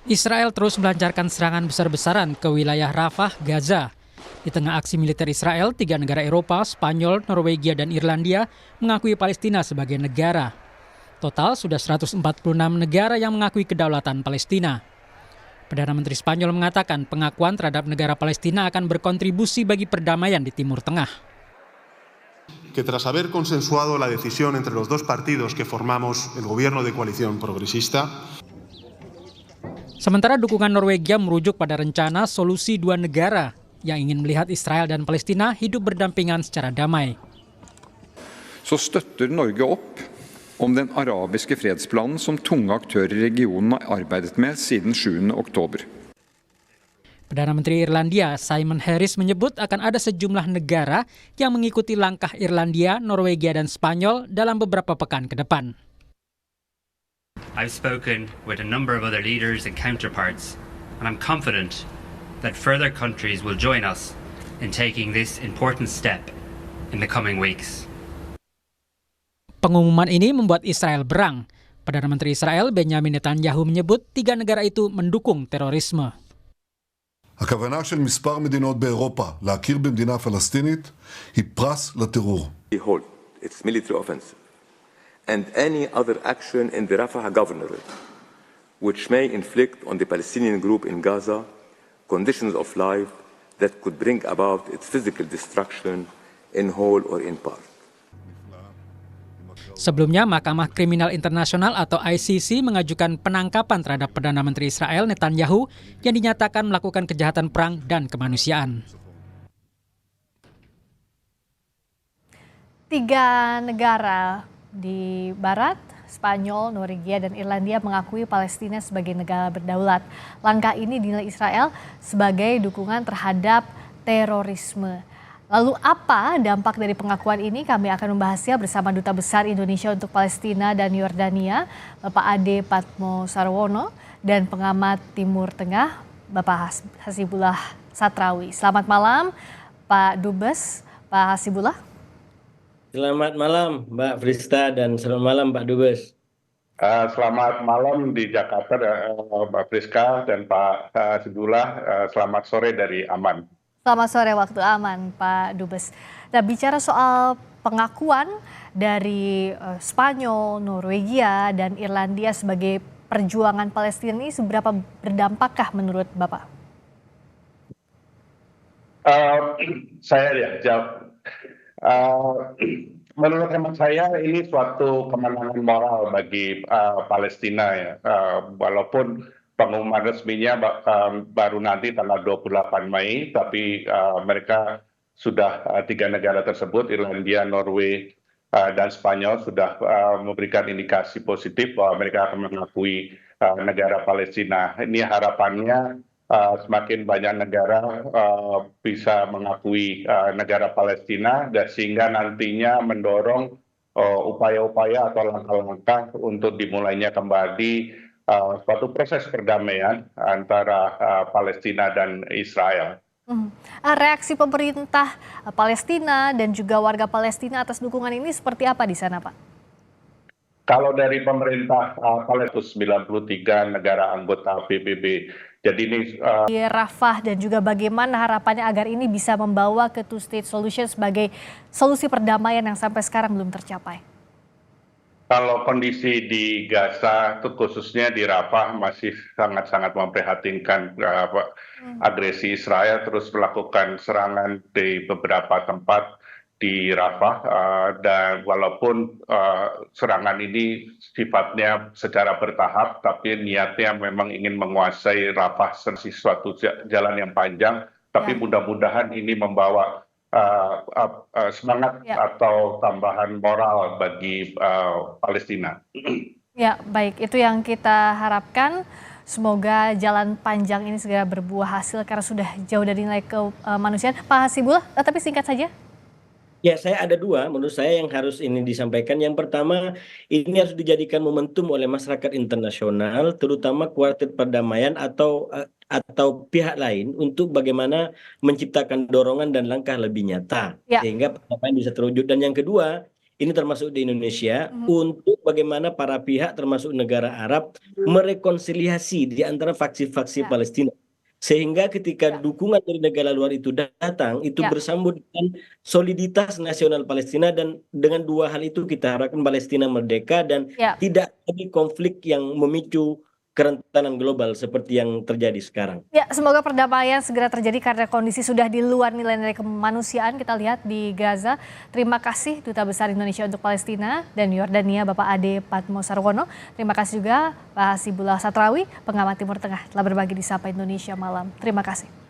Israel terus melancarkan serangan besar-besaran ke wilayah Rafah, Gaza. Di tengah aksi militer Israel, 3 negara Eropa, Spanyol, Norwegia, dan Irlandia mengakui Palestina sebagai negara. Total sudah 146 negara yang mengakui kedaulatan Palestina. Perdana Menteri Spanyol mengatakan pengakuan terhadap negara Palestina akan berkontribusi bagi perdamaian di Timur Tengah. Que tras haber consensuado la decisión entre los dos partidos que formamos el gobierno de coalición progresista. Sementara dukungan Norwegia merujuk pada rencana solusi 2 negara yang ingin melihat Israel dan Palestina hidup berdampingan secara damai. Så støtter Norge opp om den arabiske fredsplanen som tunge aktører i regionen har arbeidet med siden 7. oktober. Perdana Menteri Irlandia Simon Harris menyebut akan ada sejumlah negara yang mengikuti langkah Irlandia, Norwegia, dan Spanyol dalam beberapa pekan ke depan. I've spoken with a number of other leaders and counterparts, and I'm confident that further countries will join us in taking this important step in the coming weeks. Pengumuman ini membuat Israel berang. Perdana Menteri Israel Benjamin Netanyahu menyebut 3 negara itu mendukung terorisme. הכוונה של מספר מדינות באירופה להכיר במדינה פלסטינית היא פרס לטרור. Behold, its military offensive and any other action in the Rafah governorate which may inflict on the Palestinian group in Gaza conditions of life that could bring about its physical destruction in whole or in part. Sebelumnya, Mahkamah Kriminal Internasional atau ICC mengajukan penangkapan terhadap Perdana Menteri Israel Netanyahu yang dinyatakan melakukan kejahatan perang dan kemanusiaan. 3 negara di Barat, Spanyol, Norwegia, dan Irlandia mengakui Palestina sebagai negara berdaulat. Langkah ini dinilai Israel sebagai dukungan terhadap terorisme. Lalu apa dampak dari pengakuan ini? Kami akan membahasnya bersama Duta Besar Indonesia untuk Palestina dan Yordania, Bapak Ade Patmo Sarwono, dan pengamat Timur Tengah, Bapak Hasibullah Satrawi. Selamat malam, Pak Dubes, Pak Hasibullah. Selamat malam Mbak Frista dan selamat malam Pak Dubes. Selamat malam di Jakarta, Mbak Friska dan Pak Hasibullah. Selamat sore dari Aman. Selamat sore waktu Aman, Pak Dubes. Nah, bicara soal pengakuan dari Spanyol, Norwegia, dan Irlandia sebagai perjuangan Palestina ini seberapa berdampakkah menurut Bapak? Saya jawab. Menurut hemat saya ini suatu kemenangan moral bagi Palestina ya. Walaupun pengumuman resminya baru nanti tanggal 28 Mei, tapi mereka sudah 3 negara tersebut, Irlandia, Norway, dan Spanyol sudah memberikan indikasi positif bahwa mereka akan mengakui negara Palestina. Ini harapannya semakin banyak negara bisa mengakui negara Palestina dan sehingga nantinya mendorong upaya-upaya atau langkah-langkah untuk dimulainya kembali suatu proses perdamaian antara Palestina dan Israel. Reaksi pemerintah Palestina dan juga warga Palestina atas dukungan ini seperti apa di sana, Pak? Kalau dari pemerintah Palestina 93 negara anggota PBB. Jadi ini di Rafah dan juga bagaimana harapannya agar ini bisa membawa ke two-state solution sebagai solusi perdamaian yang sampai sekarang belum tercapai. Kalau kondisi di Gaza, khususnya di Rafah, masih sangat-sangat memprihatinkan. Agresi Israel terus melakukan serangan di beberapa tempat di Rafah, dan walaupun serangan ini sifatnya secara bertahap, tapi niatnya memang ingin menguasai Rafah sesuatu jalan yang panjang, tapi mudah-mudahan ini membawa semangat atau tambahan moral bagi Palestina. Ya, baik, itu yang kita harapkan. Semoga jalan panjang ini segera berbuah hasil karena sudah jauh dari nilai kemanusiaan. Pak Hasibullah, tapi singkat saja. Ya, saya ada 2 menurut saya yang harus ini disampaikan. Yang pertama, ini harus dijadikan momentum oleh masyarakat internasional, terutama kuartet perdamaian atau pihak lain untuk bagaimana menciptakan dorongan dan langkah lebih nyata sehingga perdamaian bisa terwujud. Dan yang kedua, ini termasuk di Indonesia, untuk bagaimana para pihak termasuk negara Arab merekonsiliasi di antara faksi-faksi Palestina. Sehingga ketika dukungan dari negara luar itu datang, itu bersambut dengan soliditas nasional Palestina, dan dengan dua hal itu kita harapkan Palestina merdeka dan tidak lagi konflik yang memicu kerentanan global seperti yang terjadi sekarang. Ya, semoga perdamaian segera terjadi karena kondisi sudah di luar nilai-nilai kemanusiaan kita lihat di Gaza. Terima kasih Duta Besar Indonesia untuk Palestina dan Yordania Bapak Ade Patmo Sarwono. Terima kasih juga Pak Hasibullah Satrawi, pengamat Timur Tengah, telah berbagi di Sapa Indonesia Malam. Terima kasih.